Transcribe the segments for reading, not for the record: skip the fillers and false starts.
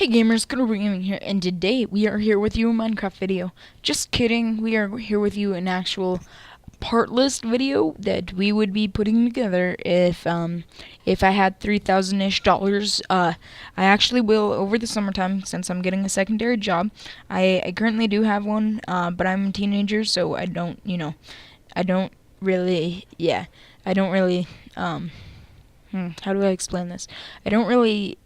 Hey gamers, KoDaBroGaming here, and today we are here with you a Minecraft video. Just kidding, we are here with you an actual part list video that we would be putting together if I had $3,000-ish dollars. I actually will over the summertime since I'm getting a secondary job. I currently do have one, but I'm a teenager, so I don't, I don't really, how do I explain this? I don't really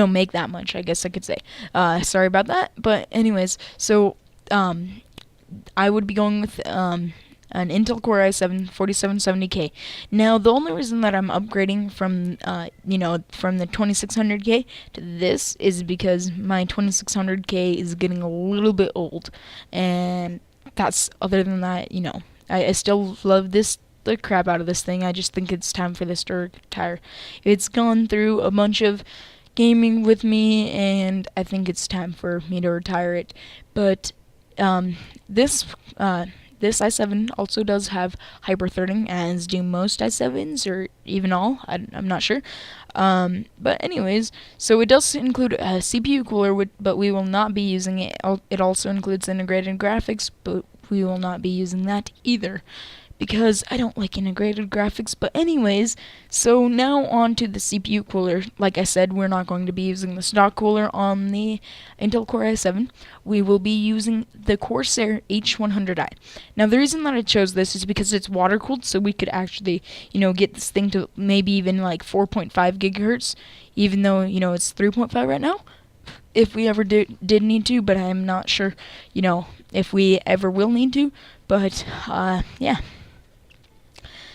make that much, I guess I could say. Sorry about that. But anyways, so I would be going with an Intel Core i7 4770K. Now, the only reason that I'm upgrading from from the 2600K to this is because my 2600K is getting a little bit old, and that's other than that, I still love the crap out of this thing. I just think it's time for this to retire. It's gone through a bunch of gaming with me, and I think it's time for me to retire it. But this i7 also does have hyper-threading, as do most i7s, or even all. I'm not sure. But anyways, so it does include a CPU cooler, but we will not be using it. It also includes integrated graphics, but we will not be using that either, because I don't like integrated graphics. But anyways, so now on to the CPU cooler. Like I said, we're not going to be using the stock cooler on the Intel Core i7. We will be using the Corsair H100i. Now, the reason that I chose this is because it's water cooled, so we could actually, get this thing to maybe even like 4.5 gigahertz, even though, it's 3.5 right now, if we ever did need to. But I'm not sure, if we ever will need to. But yeah.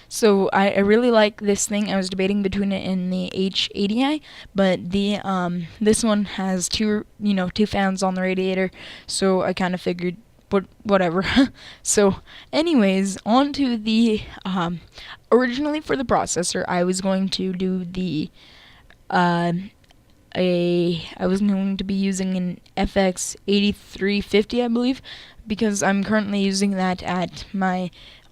So I really like this thing. I was debating between it and the H80i, but the this one has two fans on the radiator, so I kind of figured, but whatever. So anyways, on to the originally for the processor, I was going to do the I was going to be using an FX 8350, I believe, because I'm currently using that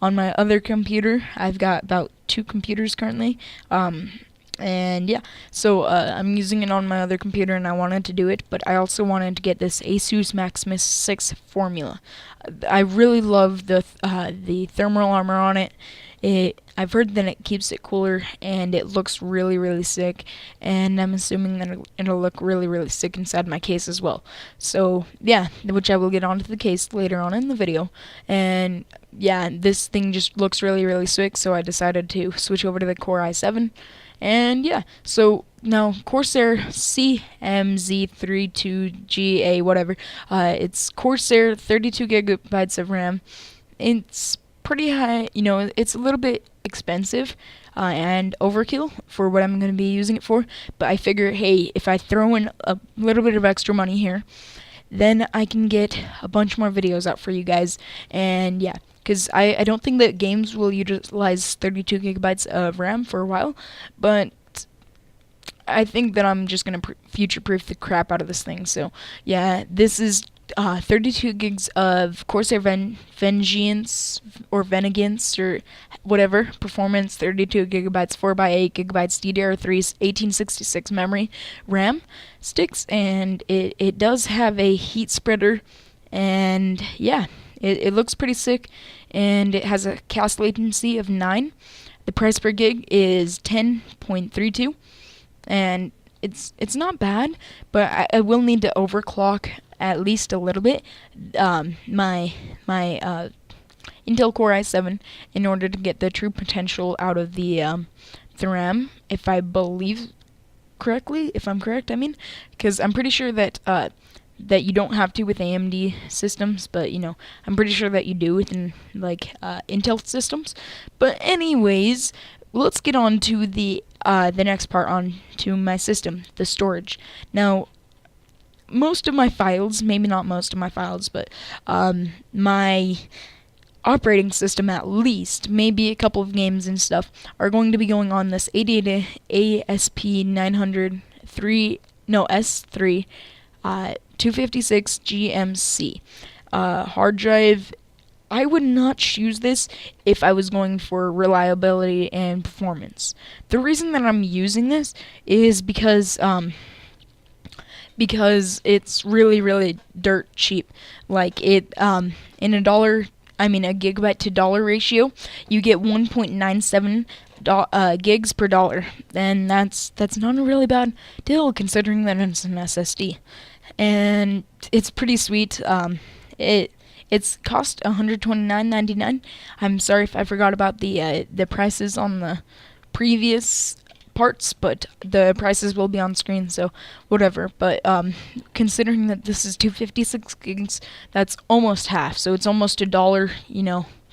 on my other computer. I've got about 2 computers currently, and yeah, so I'm using it on my other computer, and I wanted to do it, but I also wanted to get this Asus Maximus 6 formula. I really love the thermal armor on it. I've heard that it keeps it cooler, and it looks really, really sick, and I'm assuming that it'll look really, really sick inside my case as well. So yeah, which I will get onto the case later on in the video. And yeah, this thing just looks really, really sick, so I decided to switch over to the Core i7. And yeah, so now Corsair CMZ32GA, whatever, it's Corsair 32 gigabytes of RAM. It's pretty high, it's a little bit expensive and overkill for what I'm going to be using it for, but I figure, hey, if I throw in a little bit of extra money here, then I can get a bunch more videos out for you guys. And yeah, because I don't think that games will utilize 32 gigabytes of RAM for a while, but I think that I'm just going to future-proof the crap out of this thing. So yeah, this is 32 gigs of Corsair Vengeance or Vengeance or whatever performance, 32 gigabytes, 4x8 gigabytes DDR3 1866 memory RAM sticks, and it does have a heat spreader, and yeah, it looks pretty sick, and it has a cast latency of 9. The price per gig is 10.32, and it's not bad, but I will need to overclock at least a little bit my Intel Core i7 in order to get the true potential out of the RAM, if I believe correctly, if I'm correct, I mean, because I'm pretty sure that that you don't have to with AMD systems, but I'm pretty sure that you do within Intel systems. But anyways, let's get on to the next part, on to my system, the storage. Now, most of my files, maybe not most of my files, but my operating system, at least, maybe a couple of games and stuff, are going to be going on this ADATA ASP900 S3 256 GMC hard drive. I would not choose this if I was going for reliability and performance. The reason that I'm using this is because it's really, really dirt cheap. Like in a dollar, I mean a gigabyte to dollar ratio, you get 1.97 gigs per dollar, and that's not a really bad deal considering that it's an SSD, and it's pretty sweet. It's cost $129.99. I'm sorry if I forgot about the prices on the previous parts, but the prices will be on screen, so whatever. But considering that this is 256 gigs, that's almost half. So it's almost $1,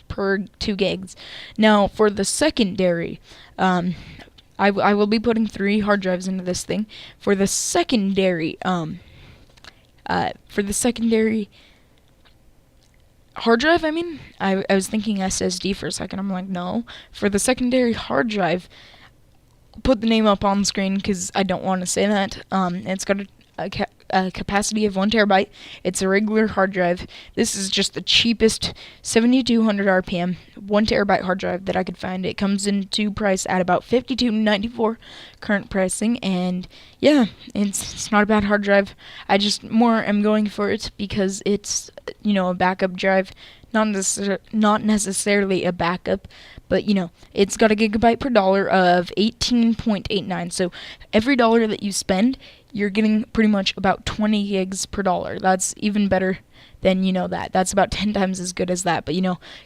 per 2 gigs. Now for the secondary, I will be putting 3 hard drives into this thing. For the secondary, hard drive, I was thinking SSD for a second. I'm like, no. For the secondary hard drive, put the name up on screen because I don't want to say that. It's got a capacity of 1 terabyte. It's a regular hard drive. This is just the cheapest 7200 RPM 1 terabyte hard drive that I could find. It comes into price at about $52.94 current pricing, and yeah, it's not a bad hard drive. I just more am going for it because it's a backup drive. Not necessarily a backup, but it's got a gigabyte per dollar of 18.89. So every dollar that you spend, you're getting pretty much about 20 gigs per dollar. That's even better than that. That's about 10 times as good as that. But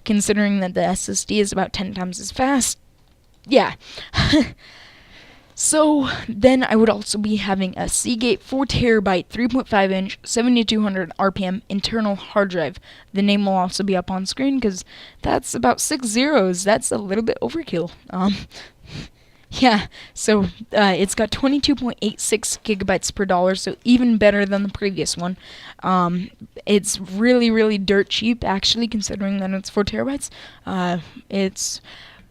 considering that the SSD is about 10 times as fast, yeah. So then I would also be having a Seagate 4 terabyte 3.5 inch 7200 RPM internal hard drive. The name will also be up on screen because that's about 6 zeros. That's a little bit overkill. Yeah, so it's got 22.86 gigabytes per dollar, so even better than the previous one. It's really, really dirt cheap, actually, considering that it's 4 terabytes. It's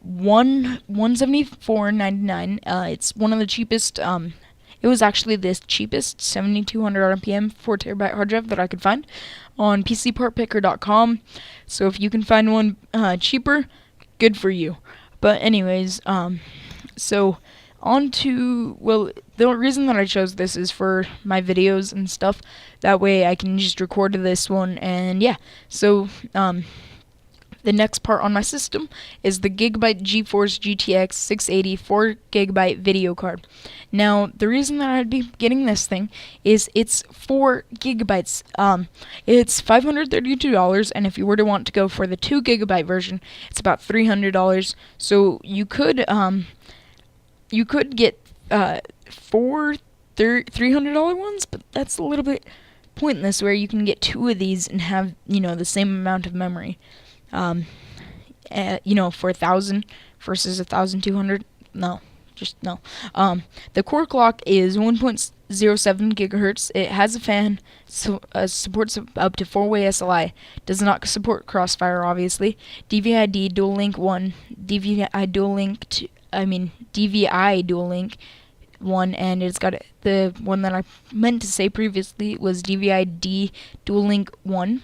$174.99. It's one of the cheapest. It was actually the cheapest 7200 RPM 4 terabyte hard drive that I could find on PCPartPicker.com. So if you can find one cheaper, good for you. But anyways, so on to, well, the reason that I chose this is for my videos and stuff. That way I can just record this one, and yeah. So the next part on my system is the Gigabyte GeForce GTX 680 4GB video card. Now, the reason that I'd be getting this thing is it's 4 gigabytes. It's $532, and if you were to want to go for the 2 gigabyte version, it's about $300. So you could get four $300 ones, but that's a little bit pointless. Where you can get 2 of these and have the same amount of memory. For 1,000 versus 1,200, no, just no. The core clock is 1.07 gigahertz. It has a fan, so supports up to 4-way SLI. Does not support Crossfire, obviously. DVI-D Dual Link 1, DVI Dual Link DVI Dual Link 1, and it's got the one that I meant to say previously was DVI-D Dual Link 1.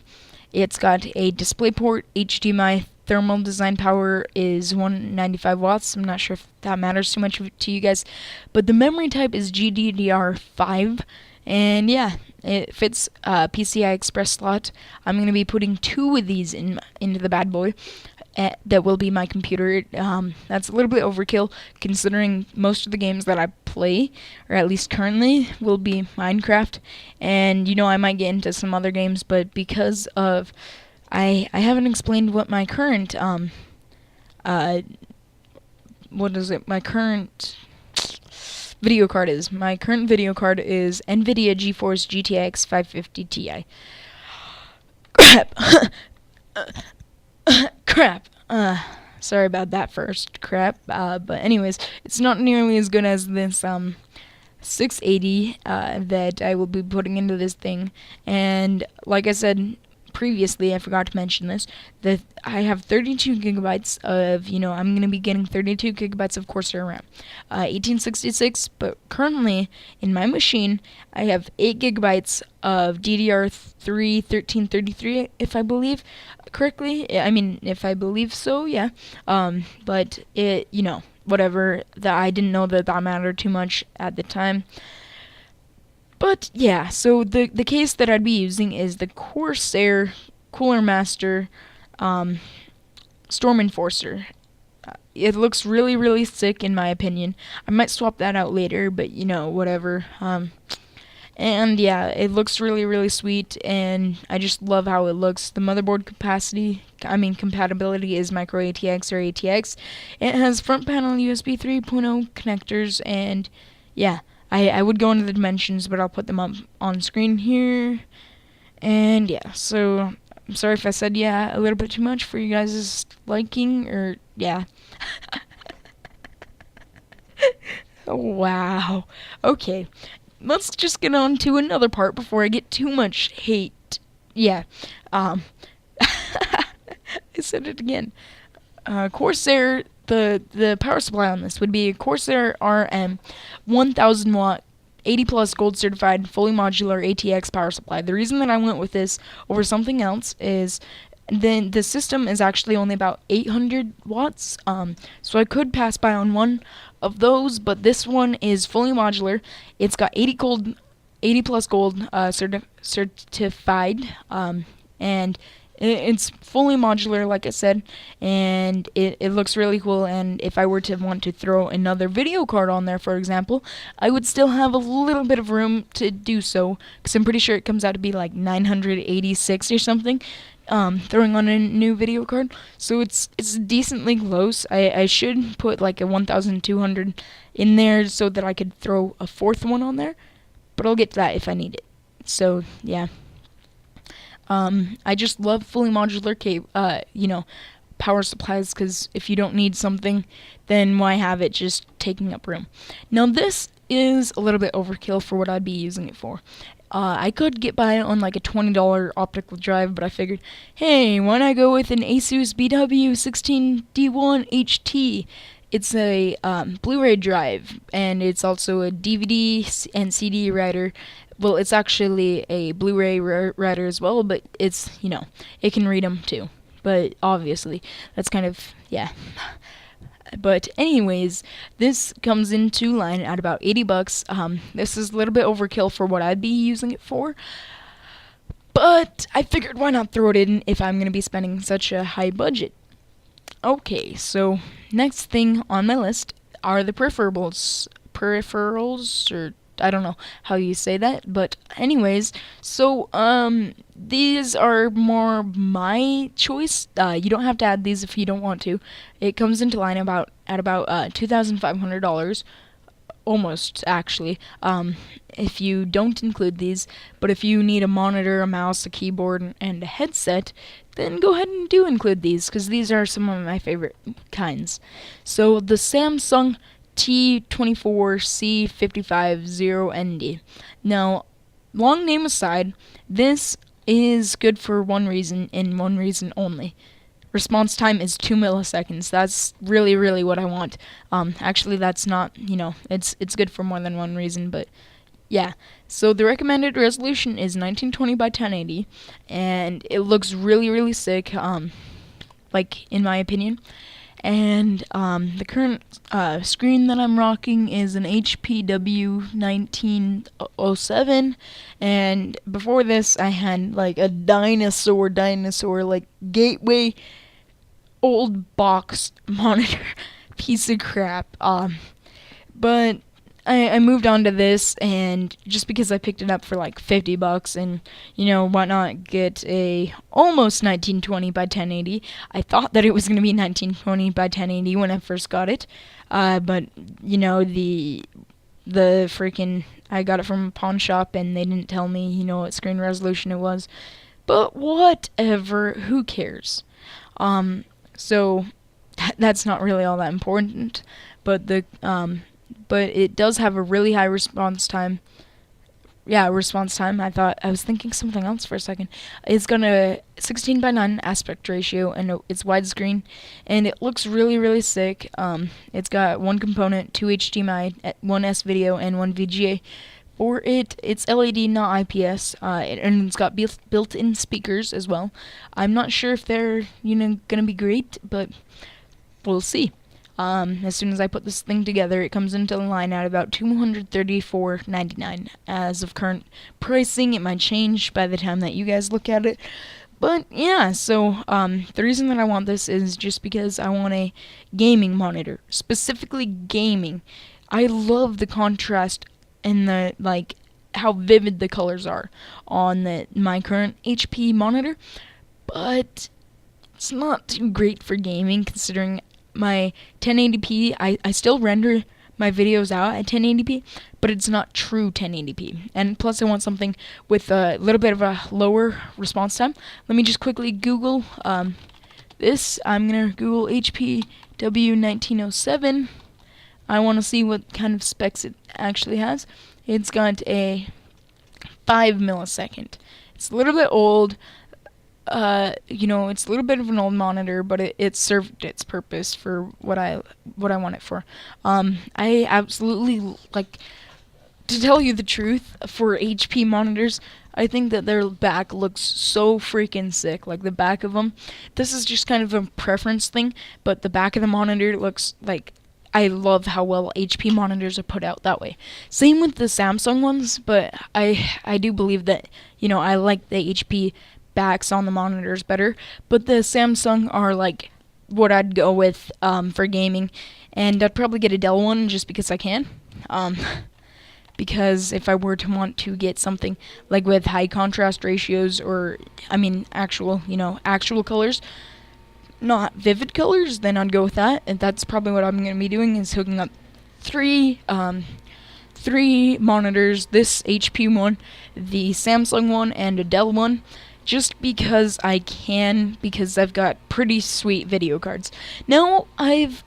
It's got a DisplayPort, HDMI, thermal design power is 195 watts. I'm not sure if that matters too much to you guys. But the memory type is GDDR5. And yeah, it fits PCI Express slot. I'm going to be putting 2 of these into the bad boy. That will be my computer. That's a little bit overkill, considering most of the games that I play, or at least currently, will be Minecraft. And I might get into some other games, but because of I haven't explained what my current my current video card is. My current video card is NVIDIA GeForce GTX 550 Ti. Crap. Crap. Sorry about that first. Crap. But anyways, it's not nearly as good as this 680 that I will be putting into this thing. And like I said previously, I forgot to mention this, that I have 32 gigabytes of, I'm going to be getting 32 gigabytes of Corsair RAM. 1866, but currently, in my machine, I have 8 gigabytes of DDR3 1333, if I believe correctly. I mean, if I believe so, yeah. But it, whatever, that I didn't know that mattered too much at the time. But yeah, so the case that I'd be using is the Corsair Cooler Master Storm Enforcer. It looks really, really sick in my opinion. I might swap that out later, but whatever. And yeah, it looks really, really sweet, and I just love how it looks. The motherboard compatibility is micro ATX or ATX. It has front panel USB 3.0 connectors, and yeah, I would go into the dimensions, but I'll put them up on screen here. And yeah, so I'm sorry if I said yeah a little bit too much for you guys' liking, or yeah. Wow. Okay. Let's just get on to another part before I get too much hate. Yeah. I said it again. Corsair, the power supply on this would be a Corsair RM 1000 watt 80 plus gold certified fully modular ATX power supply. The reason that I went with this over something else is then the system is actually only about 800 watts, so I could pass by on one of those, but this one is fully modular. It's got 80 plus gold certified, and it's fully modular, like I said, and it looks really cool. And if I were to want to throw another video card on there, for example, I would still have a little bit of room to do so, because I'm pretty sure it comes out to be like 986 or something, throwing on a new video card. So it's decently close. I should put like a 1200 in there so that I could throw a fourth one on there, but I'll get to that if I need it. So yeah. I just love fully modular power supplies, because if you don't need something, then why have it just taking up room? Now this is a little bit overkill for what I'd be using it for. I could get by on like a $20 optical drive, but I figured, hey, why not go with an Asus BW16D1 HT? It's a Blu-ray drive, and it's also a DVD and CD writer. Well, it's actually a Blu-ray writer as well, but it's, it can read them too. But obviously, that's kind of, yeah. But anyways, this comes into line at about $80. This is a little bit overkill for what I'd be using it for, but I figured why not throw it in if I'm going to be spending such a high budget. Okay, so next thing on my list are the peripherals, or I don't know how you say that, but anyways, so these are more my choice. You don't have to add these if you don't want to. It comes into line at about $2,500, almost actually. If you don't include these, but if you need a monitor, a mouse, a keyboard, and a headset, then go ahead and do include these, because these are some of my favorite kinds. So the Samsung T24C550ND. Now, long name aside, this is good for one reason and one reason only. Response time is 2 milliseconds. That's really, really what I want. Actually, that's not, it's good for more than one reason, but yeah. So the recommended resolution is 1920 by 1080, and it looks really, really sick, like, in my opinion. And the current screen that I'm rocking is an HP W1907, and before this I had like a dinosaur like Gateway old box monitor piece of crap. But I moved on to this, and just because I picked it up for like $50, and why not get a almost 1920 by 1080? I thought that it was gonna be 1920 by 1080 when I first got it, but the freaking, I got it from a pawn shop and they didn't tell me what screen resolution it was. But whatever, who cares? So that's not really all that important, but but it does have a really high response time. yeah, response time. I was thinking something else for a second. It's got a 16:9 aspect ratio, and it's widescreen, and it looks really, really sick. It's got one component, two HDMI, one S video, and one VGA. For it, it's LED, not IPS, and it's got built-in speakers as well. I'm not sure if they're gonna be great, but we'll see. As soon as I put this thing together, it comes into the line at about $234.99 as of current pricing. It might change by the time that you guys look at it. But yeah, so the reason that I want this is just because I want a gaming monitor, specifically gaming. I love the contrast and the how vivid the colors are on my current HP monitor, but it's not too great for gaming considering my 1080p. I still render my videos out at 1080p, but it's not true 1080p. And plus I want something with a little bit of a lower response time. Let me just quickly Google this. I'm going to Google HP W1907. I want to see what kind of specs it actually has. It's got a 5 millisecond. It's a little bit old. It's a little bit of an old monitor, but it served its purpose for what I want it for. I absolutely to tell you the truth, for HP monitors, I think that their back looks so freaking sick. Like the back of them. This is just kind of a preference thing, but the back of the monitor looks like. I love how well HP monitors are put out that way. Same with the Samsung ones, but I do believe that I like the HP backs on the monitors better, but the Samsung are what I'd go with for gaming, and I'd probably get a Dell one just because I can. Because if I were to want to get something with high contrast ratios, or actual colors, not vivid colors, then I'd go with that, and that's probably what I'm going to be doing, is hooking up three monitors, this HP one, the Samsung one, and a Dell one, just because I can, because I've got pretty sweet video cards. Now, I've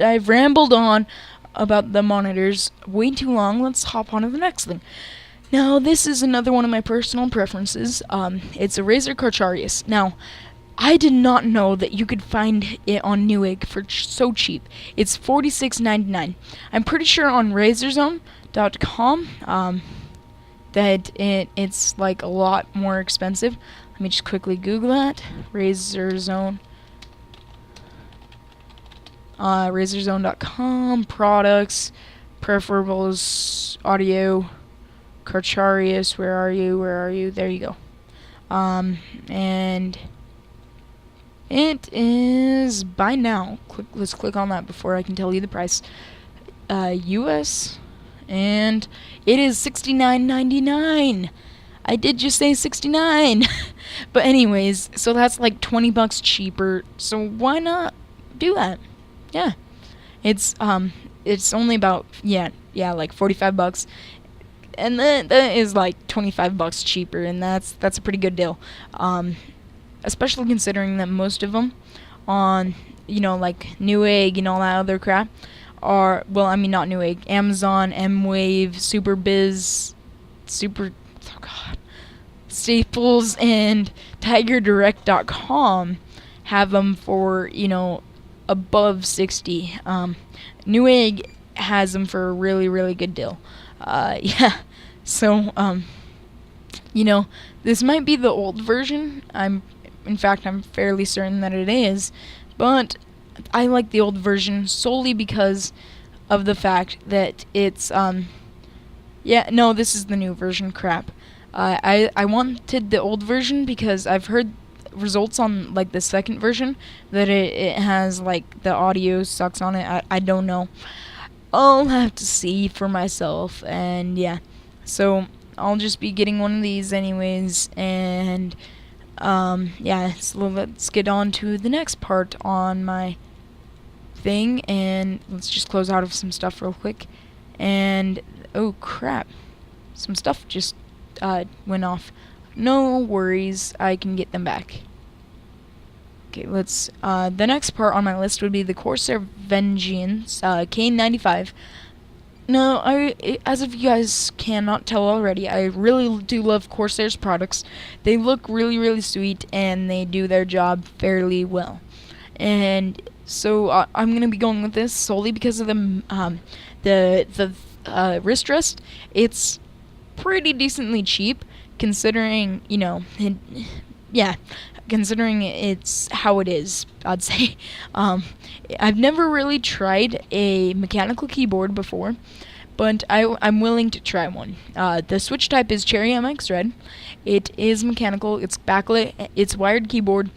rambled on about the monitors way too long. Let's hop on to the next thing. Now, this is another one of my personal preferences. It's a Razer Carcharius. Now, I did not know that you could find it on Newegg for so cheap. It's $46.99. I'm pretty sure on RazorZone.com that it's a lot more expensive. Let me just quickly Google that. RazorZone. RazorZone.com, products, preferables, audio, Carcharius, where are you? There you go. And it is buy now. Let's click on that before I can tell you the price. US, and it is $69.99. I did just say 69. But anyways, so that's $20 cheaper. So why not do that? Yeah. It's only about 45 bucks. And that is $25 cheaper, and that's a pretty good deal. Especially considering that most of them on Newegg and all that other crap are, well, not Newegg, Amazon, M-Wave, Staples, and TigerDirect.com have them for above 60. Newegg has them for a really, really good deal. Yeah. So this might be the old version. I'm fairly certain that it is, but I like the old version solely because of the fact that it's this is the new version. Crap. I wanted the old version because I've heard results on the second version that it has the audio sucks on it. I don't know. I'll have to see for myself, and yeah. So I'll just be getting one of these anyways, and so let's get on to the next part on my thing, and let's just close out of some stuff real quick. And oh crap, some stuff just went off. No worries, I can get them back. Okay, let's the next part on my list would be the Corsair Vengeance K95. No, as if you guys cannot tell already, I really do love Corsair's products. They look really, really sweet, and they do their job fairly well. And so I'm gonna be going with this solely because of the wrist rest. It's pretty decently cheap, considering yeah, considering it's how it is, I'd say. Um, I've never really tried a mechanical keyboard before, but I'm willing to try one. The switch type is Cherry MX Red. It is mechanical. It's backlit. It's wired keyboard.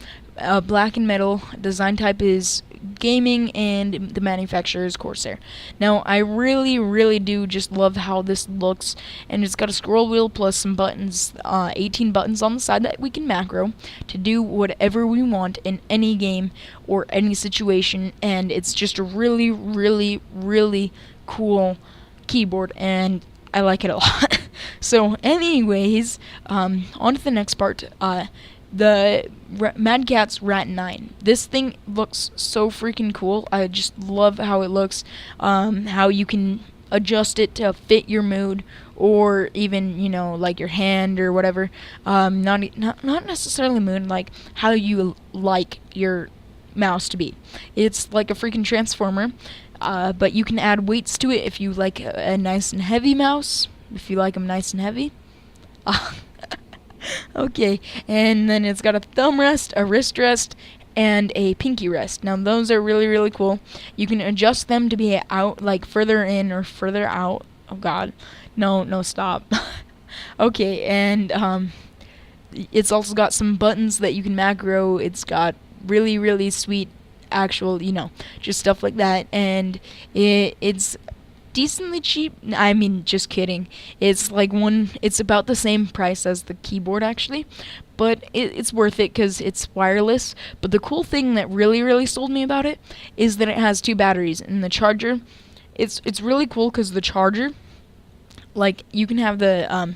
Black and metal. Design type is gaming, and the manufacturer is Corsair. Now, I really, really do just love how this looks, and it's got a scroll wheel plus some buttons, 18 buttons on the side that we can macro to do whatever we want in any game or any situation, and it's just a really, really, really cool keyboard, and I like it a lot. So, anyways, on to the next part. The Mad Catz Rat 9. This thing looks so freaking cool. I just love how it looks. How you can adjust it to fit your mood, or even like your hand or whatever. Not necessarily mood, like how you like your mouse to be. It's like a freaking transformer. But you can add weights to it if you like a nice and heavy mouse. If you like them nice and heavy. Okay, and then it's got a thumb rest, a wrist rest, and a pinky rest. Now those are really, really cool. You can adjust them to be out, like further in or further out. Oh god. No, stop. Okay, and it's also got some buttons that you can macro. It's got really, really sweet actual, just stuff like that, and it's decently cheap. I mean, just kidding. It's about the same price as the keyboard actually, but it's worth it because it's wireless. But the cool thing that really, really sold me about it is that it has 2 batteries, and the charger. It's really cool because the charger, like, you can have the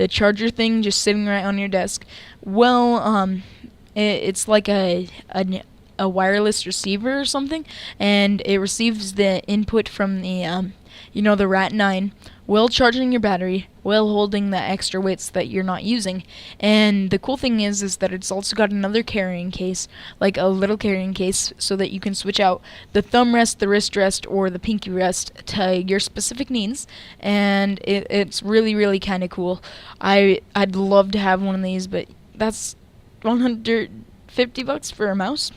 charger thing just sitting right on your desk. Well, it's like a wireless receiver or something, and it receives the input from the Rat 9 while charging your battery, while holding the extra weights that you're not using. And the cool thing is that it's also got another carrying case, like a little carrying case, so that you can switch out the thumb rest, the wrist rest, or the pinky rest to your specific needs. And it's really, really kind of cool. I'd love to have one of these, but that's $150 for a mouse.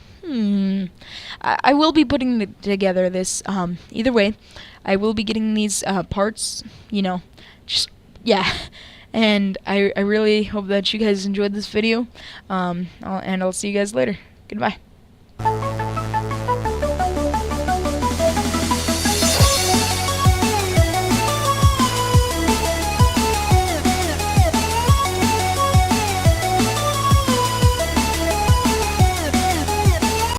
I will be putting together this. Either way, I will be getting these parts. Just yeah. And I really hope that you guys enjoyed this video. And I'll see you guys later. Goodbye.